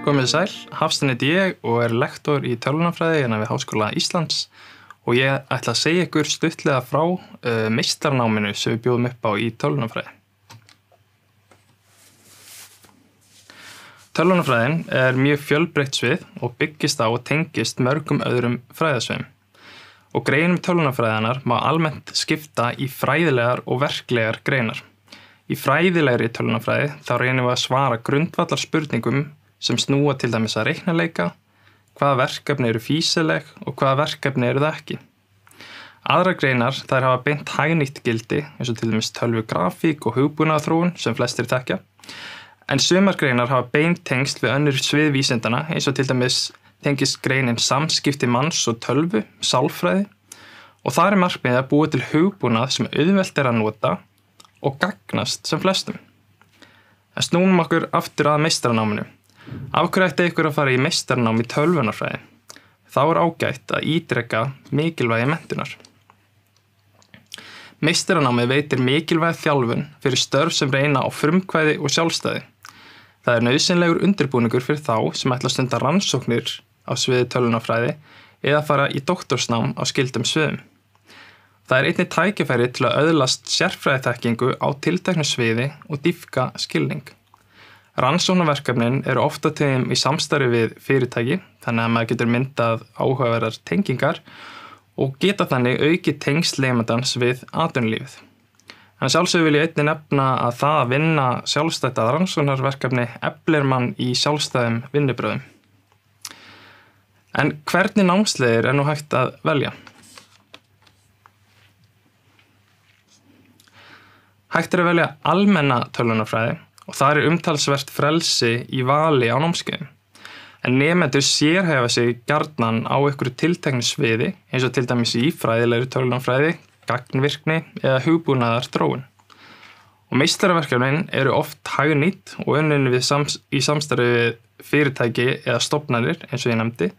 Komið sæl, Hafsteinn heiti ég og lektor í tölvunarfræði hérna við Háskóla Íslands og ég ætla að segja ykkur stuttlega frá meistarnáminu sem við bjóðum upp á í tölvunarfræði. Tölvunarfræðin er mjög fjölbreytt svið og byggist á og tengist mörgum öðrum fræðasviðum. Og greinum tölvunarfræðinar má almennt skipta í fræðilegar og verklegar greinar. Í fræðilegri tölvunarfræði þá reynum við að svara grundvallar spurningum sem snúa til dæmis að reiknaleika, hvaða verkefni eru fýsileg og hvaða verkefni eru það ekki. Aðrar greinar þær hafa beint hagnýtt gildi eins og til dæmis tölvugrafík og hugbúnaðarþróun sem flestir þekkja. En sumar greinar hafa beint tengsl við önnur svið vísindana eins og til dæmis tengist greinin samskipti manns og tölvu, sálfræði og þar er markmiðið að búa til hugbúnað sem auðvelt er að nota og gagnast sem flestum. En snúum okkur aftur að meistaranáminu. Af hverju ætti ykkur að fara í meistarnám í tölvunarfræði? Þá er ágætt að ítreka mikilvægi menntunar. Meistaranámið veitir mikilvæga þjálfun fyrir störf sem reyna á frumkvæði og sjálfstæði. Það er nauðsynlegur undirbúningur fyrir þá sem ætla að stunda rannsóknir á sviði tölvunarfræði eða fara í doktorsnám á skyldum sviðum. Það er einnig tækifæri til að öðlast sérfræðiþekkingu á tilteknu sviði og dýpka skilning. Rannsóknarverkefnin eru ofta tíðum í samstarfi við fyrirtæki, þannig að maður getur myndað áhugaverðar tengingar og geta þannig aukið tengsl nemandans við atvinnulífið. En sjálfsögðu vil ég einnig nefna að það að vinna sjálfstætt að rannsóknarverkefni eflir mann í sjálfstæðum vinnubröðum. En hvernig námsleiðir er nú hægt að velja? Hægt er að velja almenna tölvunarfræði og þar er umtalsvert frelsi í vali á námskeiðum. En nemendur sérhæfa sig gjarnan á einhverju tilteknu sviði eins og til dæmis í fræðilegri tölvunarfræði, gagnvirkni eða hugbúnaðarþróun. Og meistaraverkefnin eru oft hagnýtt og unnin í samstarfi við fyrirtæki eða stofnanir eins og ég nefndi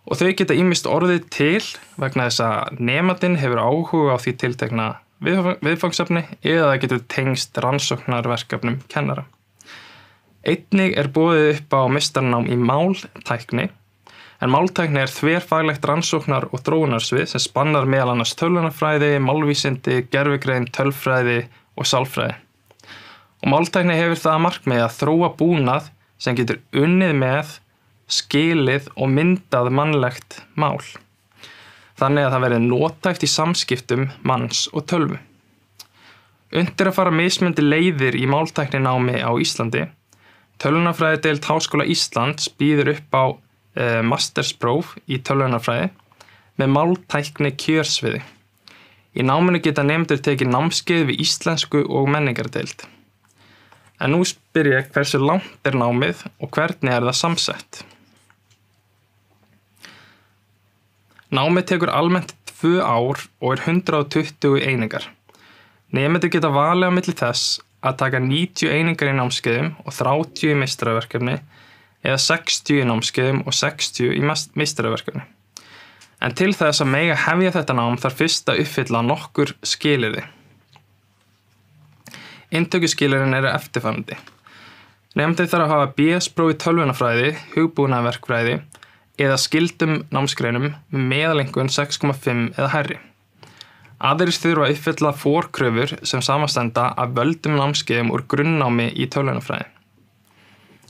og þau geta ýmist orðið til vegna þess að nemandinn hefur áhuga á því tiltekna viðfangsefni eða það getur tengst rannsóknarverkefnum kennara. Einnig er boðið upp á meistarnám í máltækni, en máltækni er þverfaglegt rannsóknar- og þróunarsvið sem spannar meðal annars tölvunarfræði, málvísindi, gervigreind, tölfræði og sálfræði. Og máltækni hefur það að markmiði að þróa búnað sem getur unnið með, skilið og myndað mannlegt mál. Þannig að það verði notægt í samskiptum manns og tölvu. Unnt er að fara mismunandi leiðir í máltækninámi á Íslandi. Tölvunarfræðideild Háskóla Íslands býður upp á masterspróf í tölvunarfræði með máltækni kjörsviði. Í náminu geta nemendur tekið námskeið við íslensku og menningardeild. En nú spyr ég hversu langt er námið og hvernig er það samsett. Námið tekur almennt 2 ár og er 120 einingar. Nemendur geta valið á milli þess að taka 90 einingar í námskeiðum og 30 í meistaraverkefni eða 60 í námskeiðum og 60 í meistaraverkefni. En til þess að mega hefja þetta nám þarf fyrst að uppfylla nokkur skilyrði. Inntökuskilyrðin eru eftirfarandi. Nemendur þarf að hafa BS-próf í tölvunarfræði, hugbúnaðarverkfræði eða skyldum námsgreinum með meðalengun 6,5 eða hærri. Aðrir þurfa að uppfylla forkröfur sem samanstenda af völdum námskeiðum úr grunnnámi í tölvunarfræði.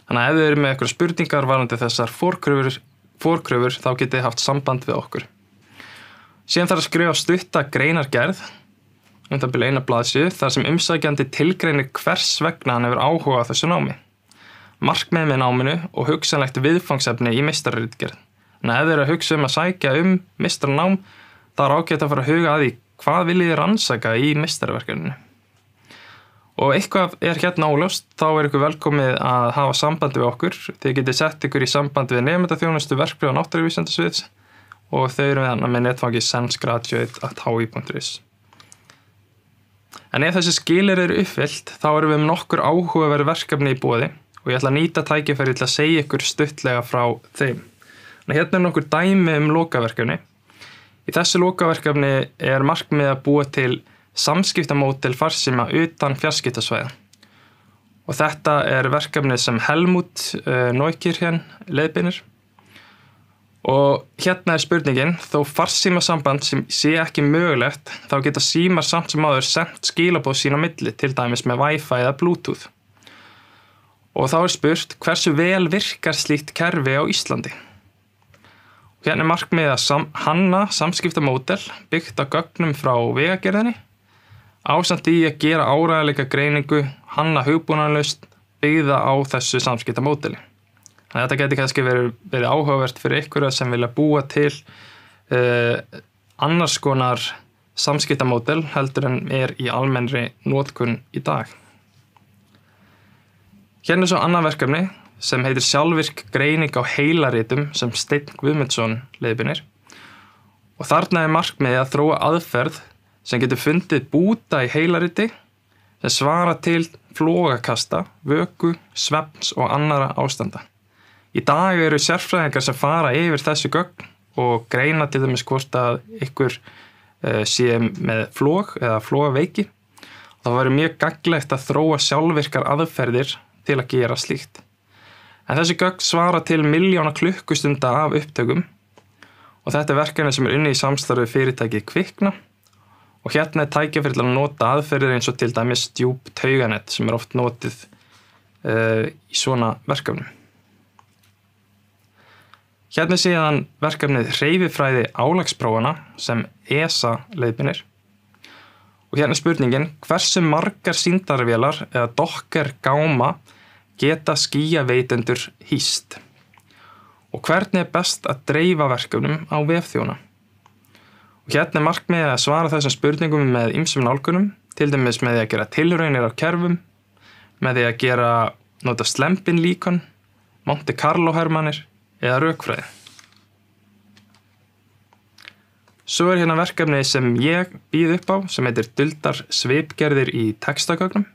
Þannig að ef þið eru með eitthvað spurningar varðandi þessar forkröfur þá getið þið haft samband við okkur. Síðan þarf að skrifa stutta greinargerð, það bil 1 blaðsíðu, þar sem umsækjandi tilgreinir hvers vegna hann hefur áhuga á þessu námi. Markmið með náminu og hugsanlegt viðfangsefni í meistararitgerð. En ef þið eru að hugsa að sækja meistaranám, þá er ágætt að fara að huga að því hvað viljið þið rannsaka í meistaraverkefninu. Og eitthvað er hérna óljóst, þá er ykkur velkomið að hafa samband við okkur. Þið getið sett ykkur í samband við nemendaþjónustu verkfræði og náttúruvísindasviðs og þau eru með netfangi sensgraduate@hi.is. En ef þessi skilyrði eru uppfyllt, þá erum við nokkur áhugaverð verkefni í boði og ég ætla að nýta tækifæri til að segja ykkur stuttlega frá þeim. En hérna er nokkur dæmi lokaverkefni. Í þessu lokaverkefni er markmið að búa til samskiptamódel farsíma utan fjarskiptasvæða. og þetta verkefni sem Helmut Neukirchen leiðbeinir. Og hérna spurningin, þó farsímasamband sem sé ekki mögulegt, þá geta símar samt sem áður sent skilaboð sín á milli, til dæmis með Wi-Fi eða Bluetooth. Og þá spurt, hversu vel virkar slíkt kerfi á Íslandi? Og hérna markmiðið að hanna samskiptamódel byggt á gögnum frá Vegagerðinni, ásamt í að gera áreiðanleika greiningu, hanna hugbúnaðarlausn byggða á þessu samskiptamódeli. Þetta geti kannski verið áhugavert fyrir ykkur sem vilja búa til annars konar samskiptamódel heldur en í almennri notkun í dag. Hérna svo annað verkefni sem heitir sjálfvirk greining á heilaritum sem Steinn Guðmundsson leiðbeinir. Og þarna markmiðið að þróa aðferð sem getur fundið búta í heilariti sem svara til flogakasta, vöku, svefns og annara ástanda. Í dag eru sérfræðingar sem fara yfir þessu gögn og greina til dæmis hvort að ykkur sé með flog eða flogaveiki. Það væri mjög gagnlegt að þróa sjálfvirkar aðferðir til að gera slíkt. En þessi gögn svara til milljóna klukkustunda af upptökum og þetta verkefni sem unnið í samstarfi fyrirtækið Kvikna og hérna tækifæri til að nota aðferðir eins og til dæmis djúp tauganet sem oft notið í svona verkefnum. Hérna síðan verkefnið hreyfifræði álagsprófana sem ESA leiðbeinir. Og hérna spurningin, hversu margar sýndarvélar eða docker gáma geta skýjaveitendur hýst? Og hvernig best að dreifa verkefnum á vefþjóna? Og hérna markmiðið að svara þessum spurningum með ýmsum nálgunum, til dæmis með því að gera tilraunir á kerfum, með því að nota slempinlíkon, Monte Carlo hermanir eða rökfræði. Svo hérna verkefni sem ég býð upp á sem heitir duldar svipgerðir í textagögnum.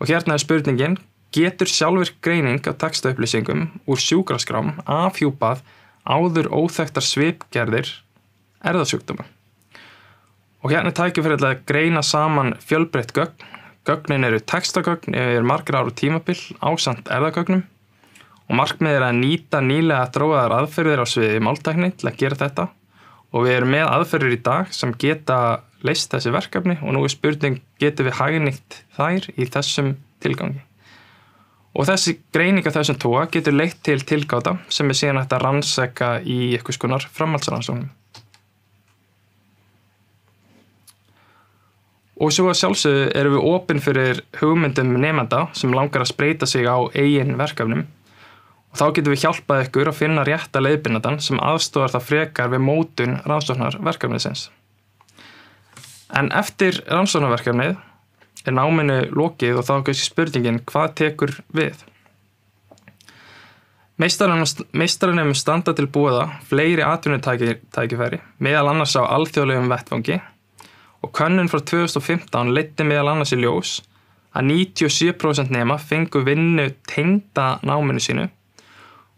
Og hérna spurningin, getur sjálfvirk greining á textaupplýsingum úr sjúkraskrám afhjúpað áður óþekktar svipgerðir erfðasjúkdóma? Og hérna tækifæri til að greina saman fjölbreytt gögn. Gögnin eru textagögn yfir margra ára tímabil ásamt erfðagögnum og markmiðið að nýta nýlega þróaðar aðferðir á sviði máltækni til að gera þetta. Og við erum með aðferðir í dag sem geta leyst þessi verkefni og nú spurning, getum við hagnýtt þær í þessum tilgangi. Og þessi greining af þessum toga getur leitt til tilgáta sem síðan hægt að rannsaka í einhvers konar framhaldsrannsóknum. Og svo að sjálfsögðu erum við opin fyrir hugmyndum nemenda sem langar að spreyta sig á eigin verkefnum. Og þá getum við hjálpað ykkur að finna rétta leiðbeinandann sem aðstoðar það frekar við mótun rannsóknarverkefnisins. En eftir rannsóknarverkefnið náminu lokið og þá kannski spurningin, hvað tekur við? Meistaranum standa til boða fleiri atvinnutækifæri, meðal annars á alþjóðlegum vettvangi og könnun frá 2015 leiddi meðal annars í ljós að 97% nema fengu vinnu tengda náminu sínu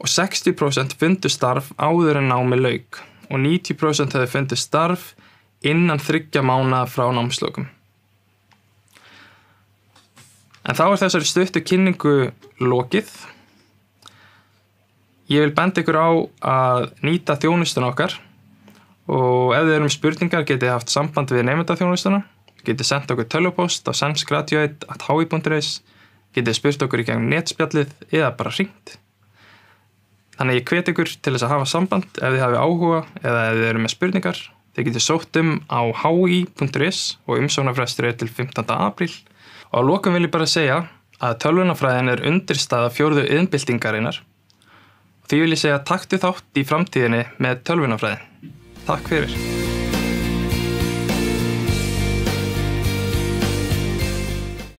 og 60% fundu starf áður en námi lauk og 90% hefði fundið starf innan 3 mánaða frá námslokum. En þá þessari stuttu kynningu lokið. Ég vil benda ykkur á að nýta þjónustuna okkar og ef þið eru spurningar getið þið haft samband við nemendaþjónustuna, getið sendt okkur tölvupóst á sensgraduate@hi.is, getið spurt okkur í gegnum netspjallið eða bara hringt. Þannig ég hvet ykkur til þess að hafa samband ef þið hafi áhuga eða ef þið eru með spurningar. Þið getið sótt á hi.is og umsóknarfrestur til 15. apríl. Og að lokum vil ég bara segja að tölvunarfræðin undirstaða 4. iðnbyltingarinnar. Því vil ég segja takk til þátt í framtíðinni með tölvunarfræði. Takk fyrir.